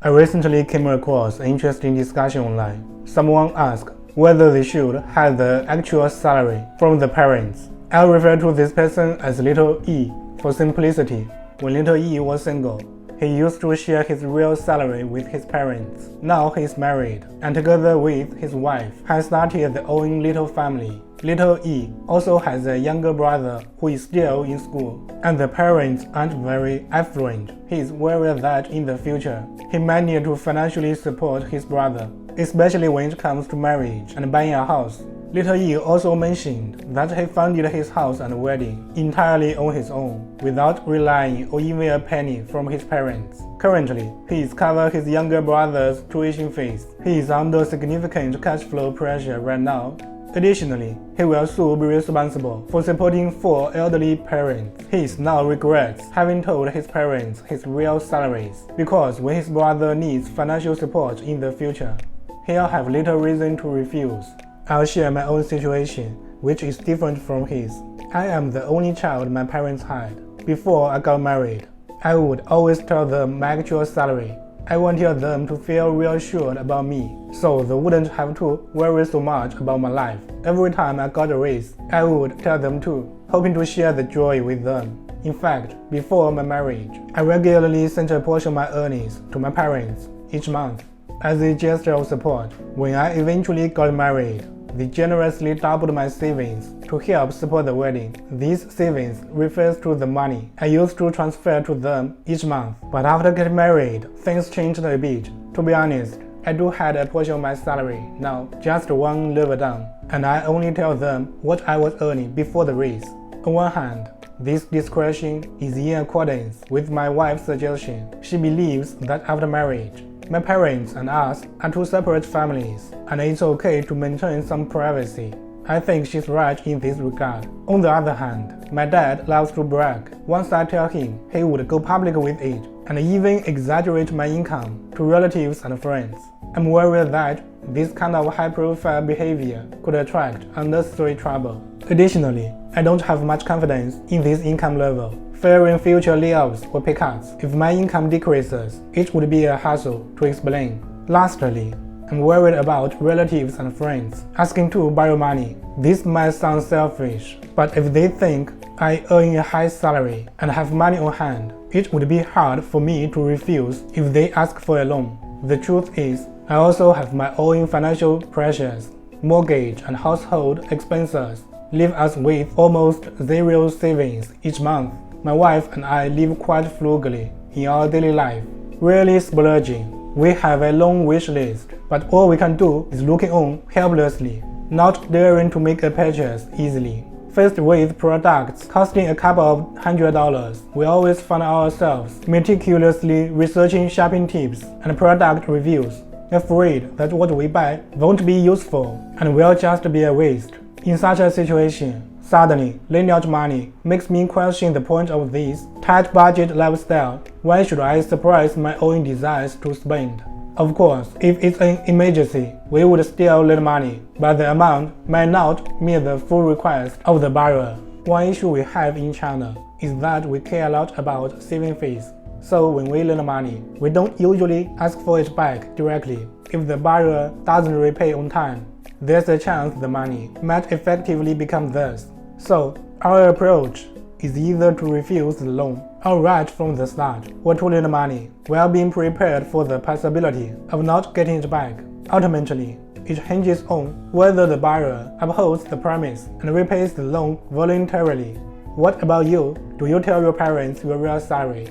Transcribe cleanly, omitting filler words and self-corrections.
I recently came across an interesting discussion online. Someone asked whether they should have the actual salary from the parents. I'll refer to this person as little E for simplicity. When little E was single, he used to share his real salary with his parents. Now he is married, and together with his wife, has started their own little family. Little E also has a younger brother who is still in school, and the parents aren't very affluent. He is worried that in the future, he might need to financially support his brother, especially when it comes to marriage and buying a house. Little E also mentioned that he funded his house and wedding entirely on his own, without relying on even a penny from his parents. Currently, he is covering his younger brother's tuition fees. He is under significant cash flow pressure right now. Additionally, he will soon be responsible for supporting 4 elderly parents. He now regrets having told his parents his real salaries, because when his brother needs financial support in the future, he'll have little reason to refuse. I'll share my own situation, which is different from his. I am the only child my parents had. Before I got married, I would always tell them my actual salary. I wanted them to feel reassured about me, so they wouldn't have to worry so much about my life. Every time I got a raise, I would tell them too, hoping to share the joy with them. In fact, before my marriage, I regularly sent a portion of my earnings to my parents each month as a gesture of support. When I eventually got married, they generously doubled my savings to help support the wedding. These savings refers to the money I used to transfer to them each month. But after getting married, things changed a bit. To be honest, I do have a portion of my salary now, just one level down, and I only tell them what I was earning before the raise. On one hand, this discretion is in accordance with my wife's suggestion. She believes that after marriage, my parents and us are 2 separate families, and it's okay to maintain some privacy. I think she's right in this regard. On the other hand, my dad loves to brag. Once I tell him, he would go public with it, and even exaggerate my income to relatives and friends. I'm worried that this kind of high-profile behavior could attract unnecessary trouble. Additionally, I don't have much confidence in this income level, fearing future layoffs or pay cuts. If my income decreases, it would be a hassle to explain. Lastly, I'm worried about relatives and friends asking to borrow money. This might sound selfish, but if they think I earn a high salary and have money on hand, it would be hard for me to refuse if they ask for a loan. The truth is, I also have my own financial pressures. Mortgage and household expenses leave us with almost zero savings each month. My wife and I live quite frugally in our daily life, rarely splurging. We have a long wish list, but all we can do is looking on helplessly, not daring to make a purchase easily. Faced with products costing a couple of $100, we always find ourselves meticulously researching shopping tips and product reviews, afraid that what we buy won't be useful and will just be a waste. In such a situation, suddenly, laying out money makes me question the point of this tight budget lifestyle. Why should I suppress my own desires to spend? Of course, if it's an emergency, we would still lend money, but the amount might not meet the full request of the borrower. One issue we have in China is that we care a lot about saving fees. So when we lend money, we don't usually ask for it back directly. If the borrower doesn't repay on time, there's a chance the money might effectively become theirs. So, our approach is either to refuse the loan outright from the start, or to lend money while being prepared for the possibility of not getting it back. Ultimately, it hinges on whether the borrower upholds the promise and repays the loan voluntarily. What about you? Do you tell your parents your real salary?